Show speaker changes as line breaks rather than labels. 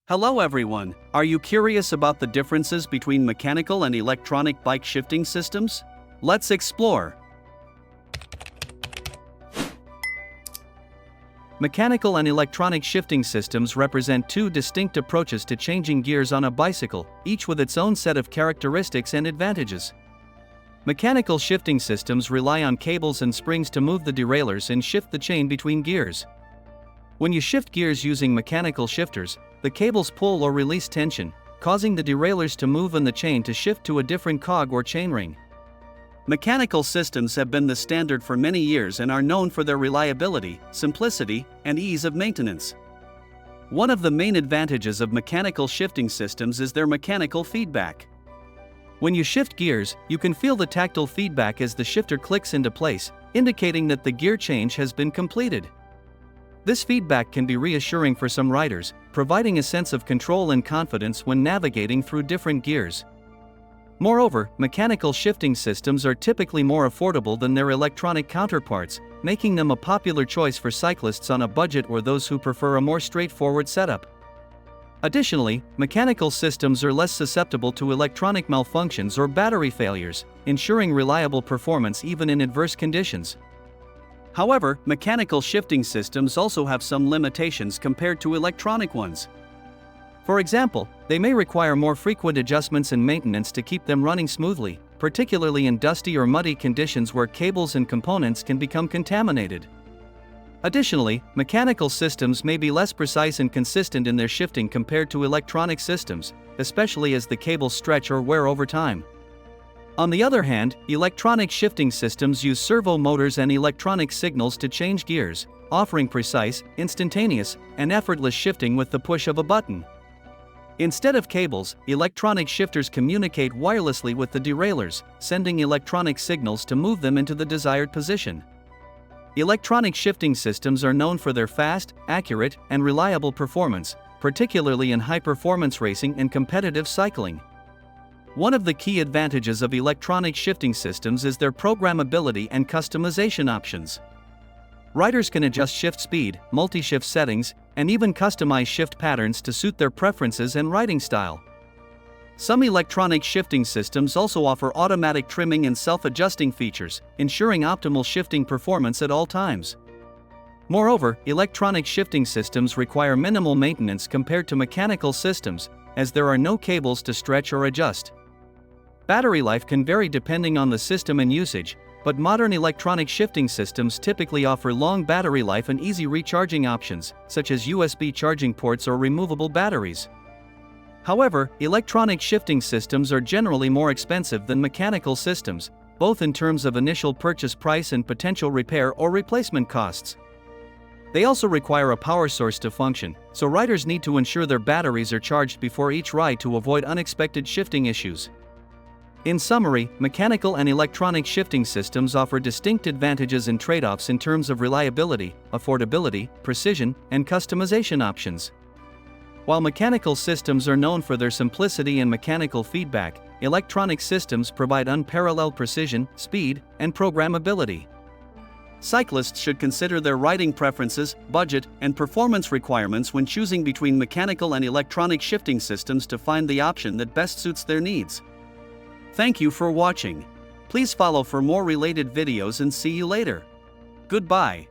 Hello everyone, are you curious about the differences between mechanical and electronic bike shifting systems? Let's explore. Mechanical and electronic shifting systems represent two distinct approaches to changing gears on a bicycle, each with its own set of characteristics and advantages. Mechanical shifting systems rely on cables and springs to move the derailleurs and shift the chain between gears. When you shift gears using mechanical shifters, the cables pull or release tension, causing the derailleurs to move and the chain to shift to a different cog or chainring. Mechanical systems have been the standard for many years and are known for their reliability, simplicity, and ease of maintenance. One of the main advantages of mechanical shifting systems is their mechanical feedback. When you shift gears, you can feel the tactile feedback as the shifter clicks into place, indicating that the gear change has been completed. This feedback can be reassuring for some riders, providing a sense of control and confidence when navigating through different gears. Moreover, mechanical shifting systems are typically more affordable than their electronic counterparts, making them a popular choice for cyclists on a budget or those who prefer a more straightforward setup. Additionally, mechanical systems are less susceptible to electronic malfunctions or battery failures, ensuring reliable performance even in adverse conditions. However, mechanical shifting systems also have some limitations compared to electronic ones. For example, they may require more frequent adjustments and maintenance to keep them running smoothly, particularly in dusty or muddy conditions where cables and components can become contaminated. Additionally, mechanical systems may be less precise and consistent in their shifting compared to electronic systems, especially as the cables stretch or wear over time. On the other hand, electronic shifting systems use servo motors and electronic signals to change gears, offering precise, instantaneous, and effortless shifting with the push of a button. Instead of cables, electronic shifters communicate wirelessly with the derailleurs, sending electronic signals to move them into the desired position. Electronic shifting systems are known for their fast, accurate, and reliable performance, particularly in high-performance racing and competitive cycling. One of the key advantages of electronic shifting systems is their programmability and customization options. Riders can adjust shift speed, multi-shift settings, and even customize shift patterns to suit their preferences and riding style. Some electronic shifting systems also offer automatic trimming and self-adjusting features, ensuring optimal shifting performance at all times. Moreover, electronic shifting systems require minimal maintenance compared to mechanical systems, as there are no cables to stretch or adjust. Battery life can vary depending on the system and usage, but modern electronic shifting systems typically offer long battery life and easy recharging options, such as USB charging ports or removable batteries. However, electronic shifting systems are generally more expensive than mechanical systems, both in terms of initial purchase price and potential repair or replacement costs. They also require a power source to function, so riders need to ensure their batteries are charged before each ride to avoid unexpected shifting issues. In summary, mechanical and electronic shifting systems offer distinct advantages and trade-offs in terms of reliability, affordability, precision, and customization options. While mechanical systems are known for their simplicity and mechanical feedback, electronic systems provide unparalleled precision, speed, and programmability. Cyclists should consider their riding preferences, budget, and performance requirements when choosing between mechanical and electronic shifting systems to find the option that best suits their needs. Thank you for watching. Please follow for more related videos and see you later. Goodbye.